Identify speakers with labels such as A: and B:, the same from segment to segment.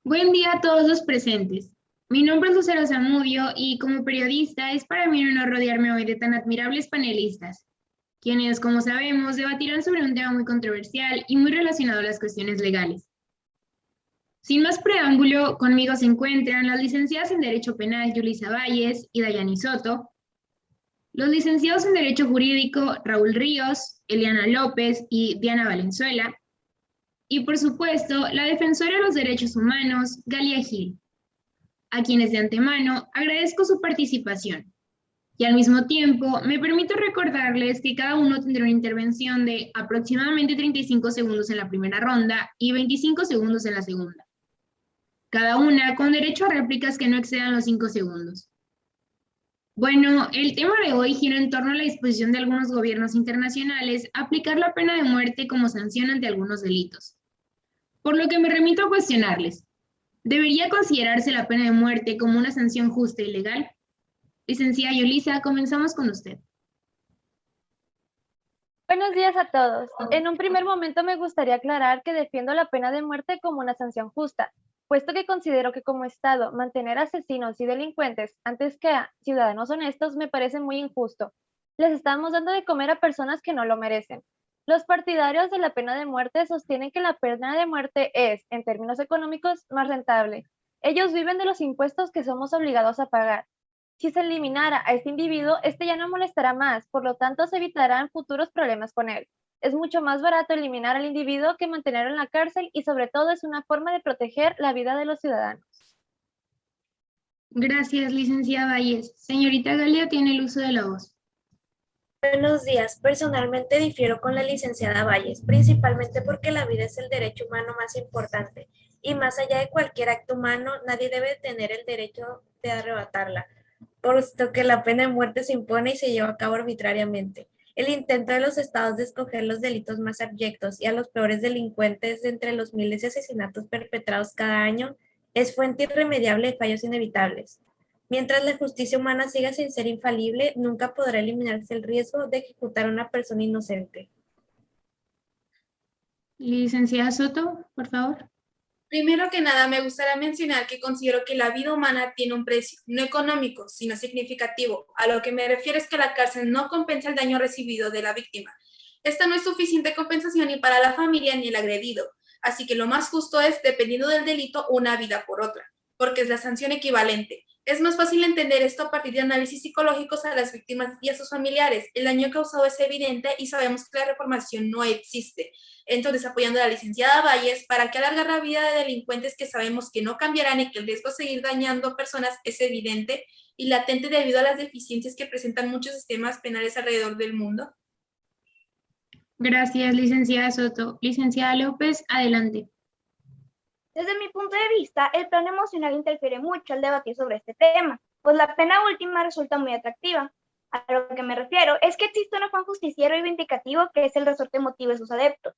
A: Buen día a todos los presentes. Mi nombre es Lucero Zamudio y como periodista es para mí un honor rodearme hoy de tan admirables panelistas, quienes, como sabemos, debatirán sobre un tema muy controversial y muy relacionado a las cuestiones legales. Sin más preámbulo, conmigo se encuentran las licenciadas en Derecho Penal Yulisa Valles y Dayani Soto, los licenciados en Derecho Jurídico Raúl Ríos, Eliana López y Diana Valenzuela, y por supuesto, la defensora de los derechos humanos, Galia Gil, a quienes de antemano agradezco su participación. Y al mismo tiempo, me permito recordarles que cada uno tendrá una intervención de aproximadamente 35 segundos en la primera ronda y 25 segundos en la segunda. Cada una con derecho a réplicas que no excedan los 5 segundos. Bueno, el tema de hoy gira en torno a la disposición de algunos gobiernos internacionales a aplicar la pena de muerte como sanción ante algunos delitos. Por lo que me remito a cuestionarles, ¿debería considerarse la pena de muerte como una sanción justa y legal? Licenciada Yulisa, comenzamos con usted.
B: Buenos días a todos. En un primer momento me gustaría aclarar que defiendo la pena de muerte como una sanción justa, puesto que considero que como Estado mantener asesinos y delincuentes antes que a ciudadanos honestos me parece muy injusto. Les estamos dando de comer a personas que no lo merecen. Los partidarios de la pena de muerte sostienen que la pena de muerte es, en términos económicos, más rentable. Ellos viven de los impuestos que somos obligados a pagar. Si se eliminara a este individuo, este ya no molestará más, por lo tanto se evitarán futuros problemas con él. Es mucho más barato eliminar al individuo que mantenerlo en la cárcel y sobre todo es una forma de proteger la vida de los ciudadanos.
A: Gracias, licenciada Valles. Señorita Galia tiene el uso de la voz.
C: Buenos días. Personalmente difiero con la licenciada Valles, principalmente porque la vida es el derecho humano más importante y más allá de cualquier acto humano, nadie debe tener el derecho de arrebatarla, puesto que la pena de muerte se impone y se lleva a cabo arbitrariamente. El intento de los estados de escoger los delitos más abyectos y a los peores delincuentes de entre los miles de asesinatos perpetrados cada año es fuente irremediable de fallos inevitables. Mientras la justicia humana siga sin ser infalible, nunca podrá eliminarse el riesgo de ejecutar a una persona inocente.
A: Licenciada Soto, por favor.
D: Primero que nada, me gustaría mencionar que considero que la vida humana tiene un precio, no económico, sino significativo. A lo que me refiero es que la cárcel no compensa el daño recibido de la víctima. Esta no es suficiente compensación ni para la familia ni el agredido. Así que lo más justo es, dependiendo del delito, una vida por otra, porque es la sanción equivalente. Es más fácil entender esto a partir de análisis psicológicos a las víctimas y a sus familiares. El daño causado es evidente y sabemos que la reformación no existe. Entonces, apoyando a la licenciada Valles, ¿para qué alargar la vida de delincuentes que sabemos que no cambiarán y que el riesgo de seguir dañando personas es evidente y latente debido a las deficiencias que presentan muchos sistemas penales alrededor del mundo?
A: Gracias, licenciada Soto. Licenciada López, adelante.
E: Desde mi punto de vista, el plano emocional interfiere mucho al debatir sobre este tema, pues la pena última resulta muy atractiva. A lo que me refiero es que existe un afán justiciero y vindicativo que es el resorte emotivo de sus adeptos.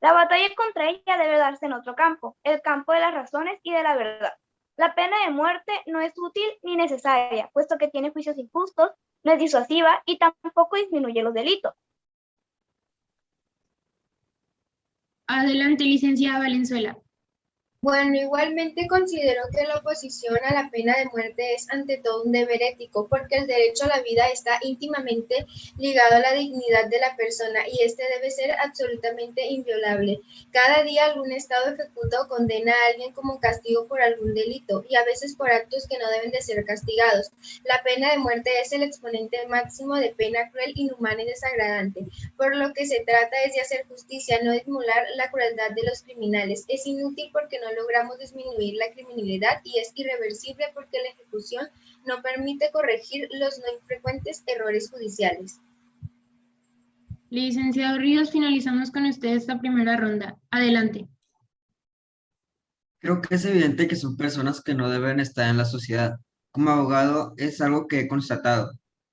E: La batalla contra ella debe darse en otro campo, el campo de las razones y de la verdad. La pena de muerte no es útil ni necesaria, puesto que tiene juicios injustos, no es disuasiva y tampoco disminuye los delitos.
A: Adelante, licenciada Valenzuela.
F: Bueno, igualmente considero que la oposición a la pena de muerte es ante todo un deber ético, porque el derecho a la vida está íntimamente ligado a la dignidad de la persona y este debe ser absolutamente inviolable. Cada día algún estado ejecuta o condena a alguien como castigo por algún delito y a veces por actos que no deben de ser castigados. La pena de muerte es el exponente máximo de pena cruel, inhumana y desagradante. Por lo que se trata es de hacer justicia, no de emular la crueldad de los criminales. Es inútil porque no logramos disminuir la criminalidad y es irreversible porque la ejecución no permite corregir los no infrecuentes errores judiciales.
A: Licenciado Ríos, finalizamos con usted esta primera ronda. Adelante.
G: Creo que es evidente que son personas que no deben estar en la sociedad. Como abogado es algo que he constatado.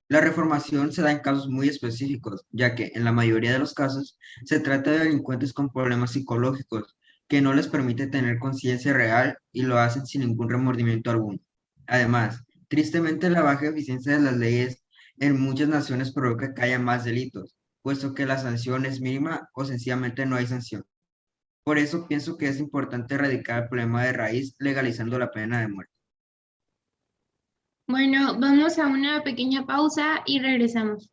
G: La reformación se da en casos muy específicos, ya que en la mayoría de los casos se trata de delincuentes con problemas psicológicos que no les permite tener conciencia real y lo hacen sin ningún remordimiento alguno. Además, tristemente la baja eficiencia de las leyes en muchas naciones provoca que haya más delitos, puesto que la sanción es mínima o sencillamente no hay sanción. Por eso pienso que es importante erradicar el problema de raíz legalizando la pena de muerte.
A: Bueno, vamos a una pequeña pausa y regresamos.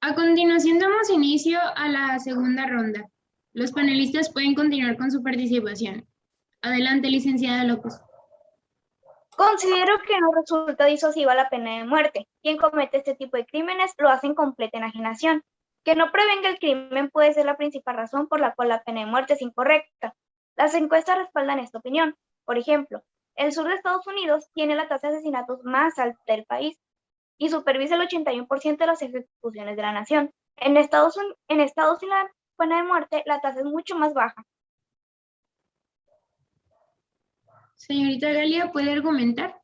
A: A continuación damos inicio a la segunda ronda. Los panelistas pueden continuar con su participación. Adelante, licenciada López.
E: Considero que no resulta disuasiva la pena de muerte. Quien comete este tipo de crímenes lo hace en completa enajenación. Que no prevenga el crimen puede ser la principal razón por la cual la pena de muerte es incorrecta. Las encuestas respaldan esta opinión. Por ejemplo, el sur de Estados Unidos tiene la tasa de asesinatos más alta del país y supervisa el 81% de las ejecuciones de la nación. En Estados Unidos y la pena de muerte, la tasa es mucho más baja.
A: Señorita Galia, ¿puede argumentar?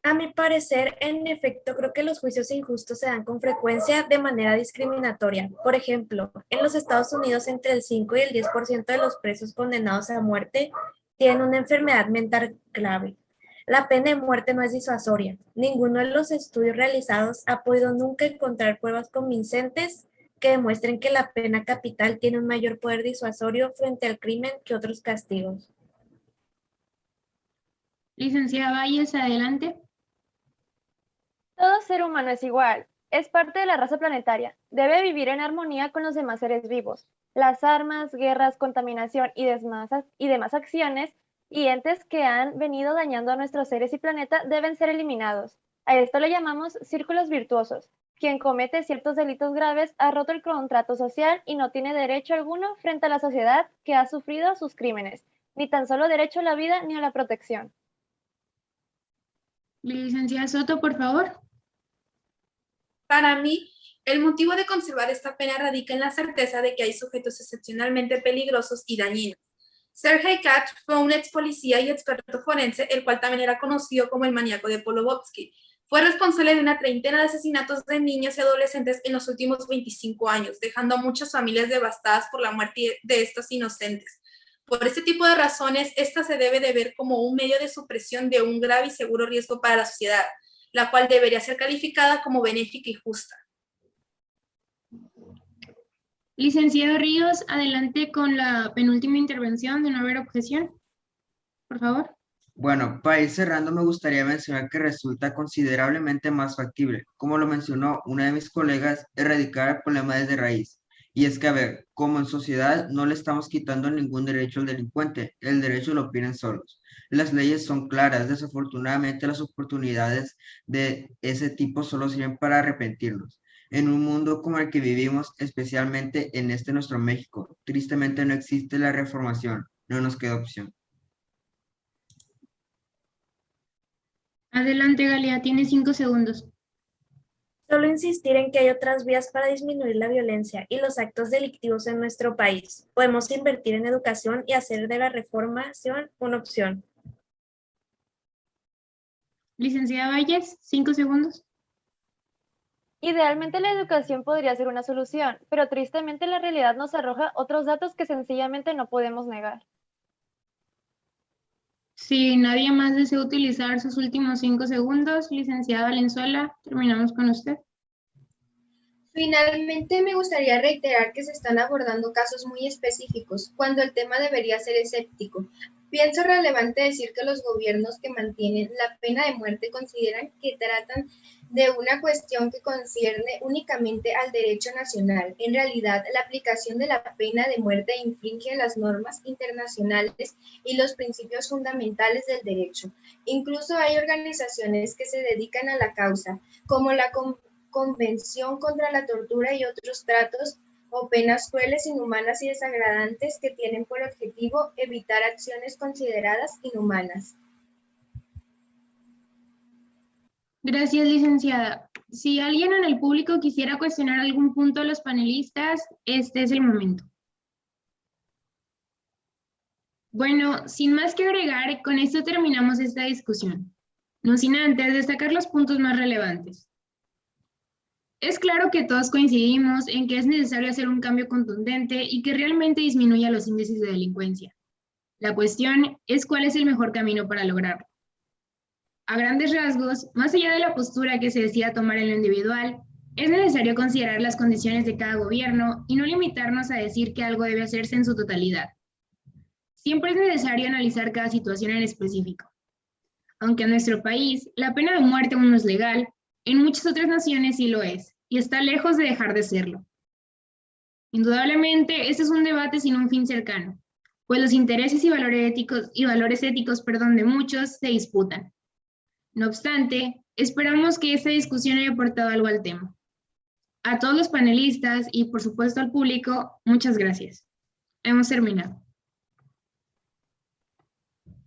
C: A mi parecer, en efecto, creo que los juicios injustos se dan con frecuencia de manera discriminatoria. Por ejemplo, en los Estados Unidos entre el 5 y el 10% de los presos condenados a muerte tienen una enfermedad mental grave. La pena de muerte no es disuasoria. Ninguno de los estudios realizados ha podido nunca encontrar pruebas convincentes que demuestren que la pena capital tiene un mayor poder disuasorio frente al crimen que otros castigos.
A: Licenciada Valles, adelante.
B: Todo ser humano es igual, es parte de la raza planetaria, debe vivir en armonía con los demás seres vivos. Las armas, guerras, contaminación y demás acciones y entes que han venido dañando a nuestros seres y planeta deben ser eliminados. A esto le llamamos círculos virtuosos. Quien comete ciertos delitos graves ha roto el contrato social y no tiene derecho alguno frente a la sociedad que ha sufrido sus crímenes, ni tan solo derecho a la vida ni a la protección.
A: Licenciada Soto, por favor.
D: Para mí, el motivo de conservar esta pena radica en la certeza de que hay sujetos excepcionalmente peligrosos y dañinos. Sergei Katz fue un ex policía y experto forense, el cual también era conocido como el maníaco de Polobotsky. Fue responsable de una treintena de asesinatos de niños y adolescentes en los últimos 25 años, dejando a muchas familias devastadas por la muerte de estos inocentes. Por este tipo de razones, esta se debe de ver como un medio de supresión de un grave y seguro riesgo para la sociedad, la cual debería ser calificada como benéfica y justa.
A: Licenciado Ríos, adelante con la penúltima intervención de no haber objeción. Por favor.
G: Bueno, para ir cerrando, me gustaría mencionar que resulta considerablemente más factible, como lo mencionó una de mis colegas, erradicar el problema desde raíz. Y es que, a ver, como en sociedad no le estamos quitando ningún derecho al delincuente, el derecho lo piden solos. Las leyes son claras, desafortunadamente las oportunidades de ese tipo solo sirven para arrepentirnos. En un mundo como el que vivimos, especialmente en nuestro México, tristemente no existe la reformación, no nos queda opción.
A: Adelante, Galia, tiene 5 segundos.
C: Solo insistir en que hay otras vías para disminuir la violencia y los actos delictivos en nuestro país. Podemos invertir en educación y hacer de la reformación una opción.
A: Licenciada Valles, 5 segundos.
B: Idealmente la educación podría ser una solución, pero tristemente la realidad nos arroja otros datos que sencillamente no podemos negar.
A: Si nadie más desea utilizar sus últimos 5 segundos, licenciada Valenzuela, terminamos con usted.
F: Finalmente, me gustaría reiterar que se están abordando casos muy específicos, cuando el tema debería ser escéptico. Pienso relevante decir que los gobiernos que mantienen la pena de muerte consideran que tratan de una cuestión que concierne únicamente al derecho nacional. En realidad, la aplicación de la pena de muerte infringe las normas internacionales y los principios fundamentales del derecho. Incluso hay organizaciones que se dedican a la causa, como la Convención contra la Tortura y otros tratos o penas crueles, inhumanas y desagradantes que tienen por objetivo evitar acciones consideradas inhumanas.
A: Gracias, licenciada. Si alguien en el público quisiera cuestionar algún punto de los panelistas, este es el momento. Bueno, sin más que agregar, con esto terminamos esta discusión. No sin antes destacar los puntos más relevantes. Es claro que todos coincidimos en que es necesario hacer un cambio contundente y que realmente disminuya los índices de delincuencia. La cuestión es cuál es el mejor camino para lograrlo. A grandes rasgos, más allá de la postura que se decida tomar en lo individual, es necesario considerar las condiciones de cada gobierno y no limitarnos a decir que algo debe hacerse en su totalidad. Siempre es necesario analizar cada situación en específico. Aunque en nuestro país la pena de muerte aún no es legal, en muchas otras naciones sí lo es, y está lejos de dejar de serlo. Indudablemente, este es un debate sin un fin cercano, pues los intereses y valores éticos de muchos se disputan. No obstante, esperamos que esta discusión haya aportado algo al tema. A todos los panelistas y, por supuesto, al público, muchas gracias. Hemos terminado.